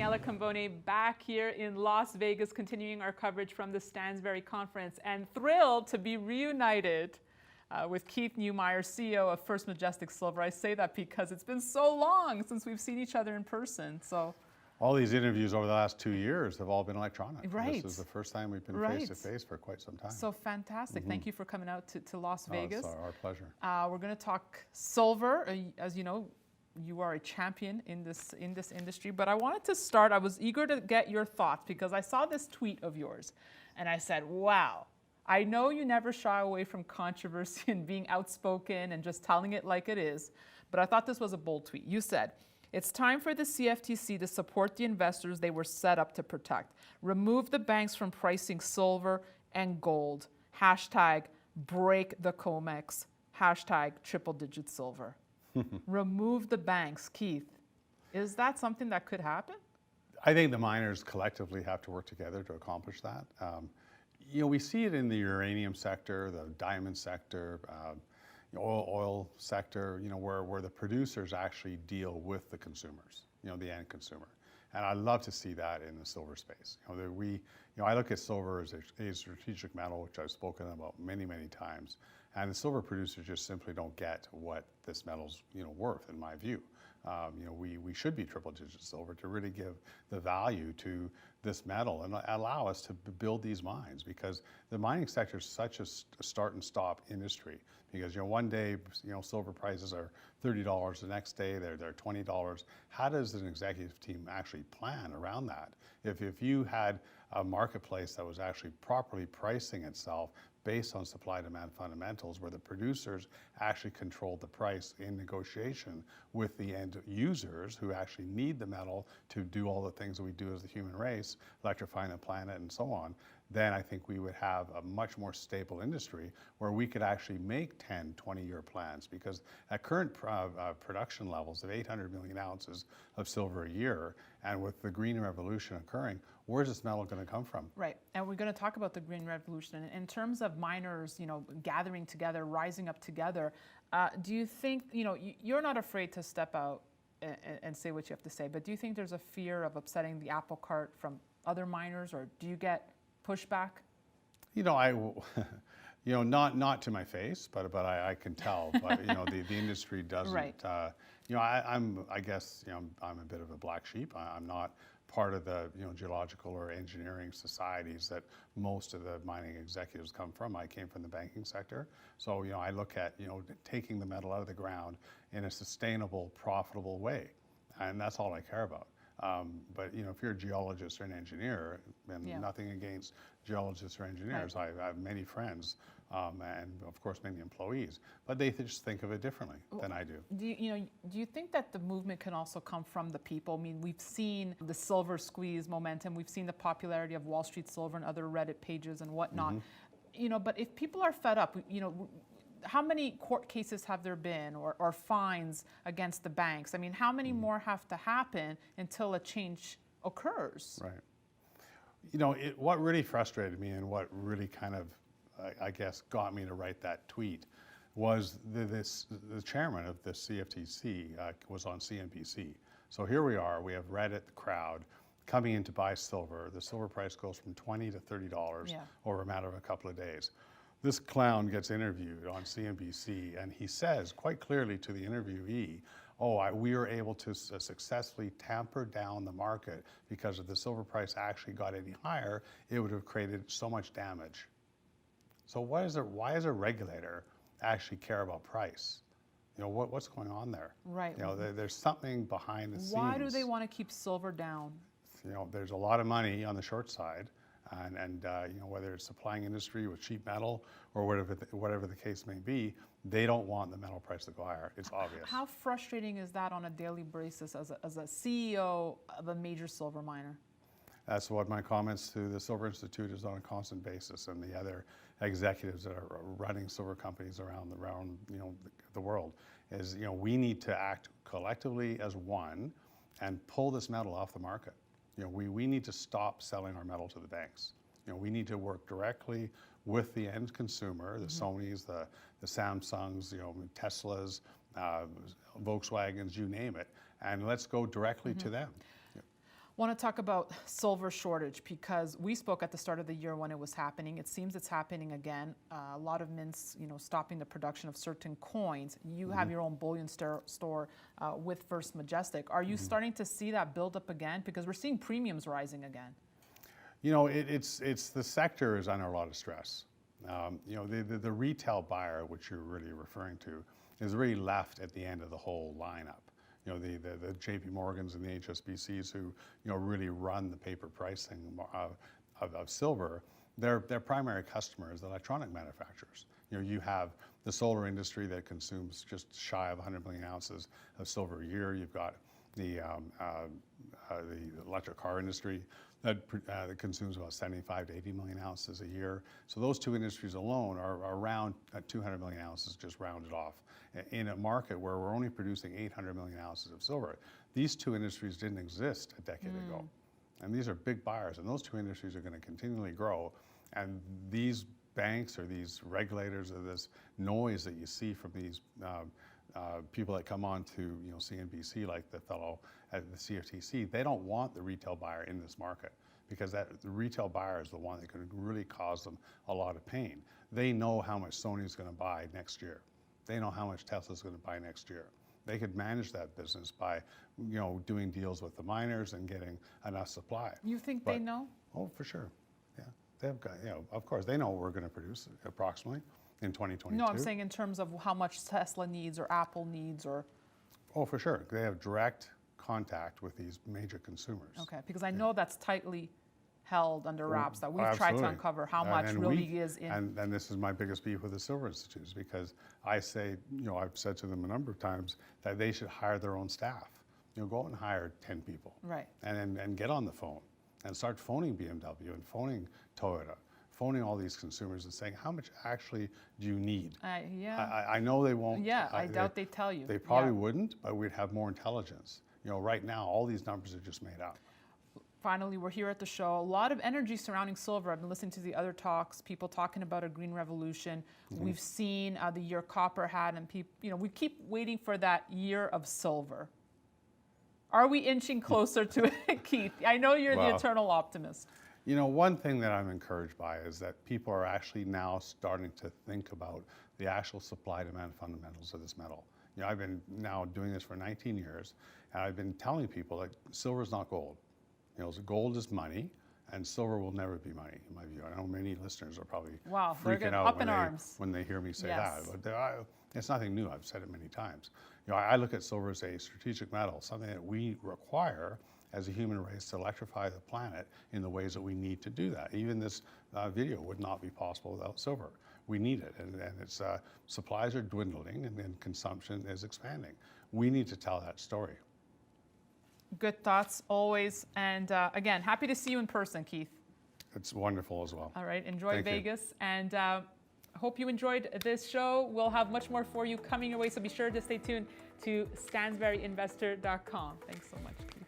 Daniela Cambone back here in Las Vegas, continuing our coverage from the Stansberry Conference, and thrilled to be reunited with Keith Neumeyer, CEO of First Majestic Silver. I say that because it's been so long since we've seen each other in person. So all these interviews over the last 2 years have all been electronic. Right. This is the first time we've been face-to-face for quite some time. So fantastic. Thank you for coming out to Las Vegas. It's our pleasure. We're going to talk silver. As you know, you are a champion in this industry, but I wanted to start, I was eager to get your thoughts because I saw this tweet of yours and I said, wow, I know you never shy away from controversy and being outspoken and just telling it like it is, but I thought this was a bold tweet. You said, it's time for the CFTC to support the investors they were set up to protect. Remove the banks from pricing silver and gold. Hashtag break the Comex. Hashtag triple digit silver. Remove the banks. Keith, is that something that could happen? I think the miners collectively have to work together to accomplish that. We see it in the uranium sector, the diamond sector, oil sector, where the producers actually deal with the consumers, the end consumer. And I love to see that in the silver space. I look at silver as a strategic metal, which I've spoken about many, many times. And the silver producers just simply don't get what this metal's worth, in my view. We should be triple digit silver to really give the value to this metal and allow us to build these mines, because the mining sector is such a start and stop industry. Because one day silver prices are $30, the next day they're $20. How does an executive team actually plan around that? If you had a marketplace that was actually properly pricing itself based on supply-demand fundamentals, where the producers actually controlled the price in negotiation with the end users who actually need the metal to do all the things that we do as the human race, electrifying the planet and so on, then I think we would have a much more stable industry where we could actually make 10, 20-year plans, because at current production levels of 800 million ounces of silver a year, and with the green revolution occurring, where's this metal going to come from? Right, and we're going to talk about the green revolution. In terms of miners, gathering together, rising up together, do you think, you're not afraid to step out and say what you have to say, but do you think there's a fear of upsetting the apple cart from other miners, or do you get pushback? Not to my face, but I can tell. But the industry doesn't. Right. I guess I'm a bit of a black sheep. I'm not part of the geological or engineering societies that most of the mining executives come from. I came from the banking sector, so I look at taking the metal out of the ground in a sustainable, profitable way, and that's all I care about. But if you're a geologist or an engineer, and nothing against geologists or engineers, right. I have many friends, and of course many employees, but they just think of it differently than I do. Do you think that the movement can also come from the people? I mean, we've seen the silver squeeze momentum, we've seen the popularity of Wall Street Silver and other Reddit pages and whatnot. But if people are fed up, how many court cases have there been, or fines against the banks? I mean, how many more have to happen until a change occurs? Right. What really frustrated me, and what really kind of, I guess, got me to write that tweet, was the chairman of the CFTC was on CNBC. So here we are, we have Reddit, the crowd, coming in to buy silver. The silver price goes from $20 to $30 over a matter of a couple of days. This clown gets interviewed on CNBC, and he says quite clearly to the interviewee, we were able to successfully tamper down the market, because if the silver price actually got any higher, it would have created so much damage. So why does a regulator actually care about price? What's going on there? Right. There's something behind the scenes. Why do they want to keep silver down? There's a lot of money on the short side. And whether it's supplying industry with cheap metal or whatever the case may be, they don't want the metal price to go higher. It's obvious. How frustrating is that on a daily basis as a CEO of a major silver miner? That's what my comments to the Silver Institute is on a constant basis, and the other executives that are running silver companies around the world, is we need to act collectively as one and pull this metal off the market. We need to stop selling our metal to the banks. We need to work directly with the end consumer, the Sonys, the Samsungs, Teslas, Volkswagens, you name it, and let's go directly to them. Want to talk about silver shortage because we spoke at the start of the year when it was happening. It seems it's happening again. A lot of mints, stopping the production of certain coins. You have your own bullion store with First Majestic. Are you starting to see that build up again? Because we're seeing premiums rising again. It's the sector is under a lot of stress. The retail buyer, which you're really referring to, is really left at the end of the whole lineup. The JP Morgans and the HSBCs who, really run the paper pricing of silver, their primary customer is the electronic manufacturers. You have the solar industry that consumes just shy of 100 million ounces of silver a year. You've got the electric car industry that consumes about 75 to 80 million ounces a year. So those two industries alone are around 200 million ounces, just rounded off, in a market where we're only producing 800 million ounces of silver. These two industries didn't exist a decade ago. And these are big buyers, and those two industries are going to continually grow. And these banks or these regulators or this noise that you see from these people that come on to CNBC, like the fellow at the CFTC, they don't want the retail buyer in this market because the retail buyer is the one that could really cause them a lot of pain. They know how much Sony is going to buy next year. They know how much Tesla is going to buy next year. They could manage that business by, doing deals with the miners and getting enough supply. You think they know? Oh, for sure. Yeah, they've got. Of course, they know what we're going to produce approximately in 2022. No, I'm saying in terms of how much Tesla needs or Apple needs or. Oh, for sure. They have direct contact with these major consumers. Okay, because I know that's tightly held under wraps, that we've tried to uncover how much is in. And this is my biggest beef with the Silver Institute, because I say, I've said to them a number of times that they should hire their own staff. Go out and hire 10 people. Right. And get on the phone and start phoning BMW and phoning Toyota, phoning all these consumers and saying, how much actually do you need? I know they won't. Yeah, I doubt they tell you. They probably wouldn't, but we'd have more intelligence. Right now, all these numbers are just made up. Finally, we're here at the show. A lot of energy surrounding silver. I've been listening to the other talks, people talking about a green revolution. We've seen the year copper had, and we keep waiting for that year of silver. Are we inching closer to it, Keith? I know you're the eternal optimist. One thing that I'm encouraged by is that people are actually now starting to think about the actual supply-demand fundamentals of this metal. I've been now doing this for 19 years, and I've been telling people that silver is not gold. Gold is money, and silver will never be money, in my view. I know many listeners are probably freaking out when they hear me say that. But it's nothing new. I've said it many times. I look at silver as a strategic metal, something that we require as a human race to electrify the planet in the ways that we need to do that. Even this video would not be possible without silver. We need it, and its supplies are dwindling, and consumption is expanding. We need to tell that story. Good thoughts always. And again, happy to see you in person, Keith. It's wonderful as well. All right. Enjoy Vegas. And hope you enjoyed this show. We'll have much more for you coming your way. So be sure to stay tuned to stansberryinvestor.com. Thanks so much, Keith.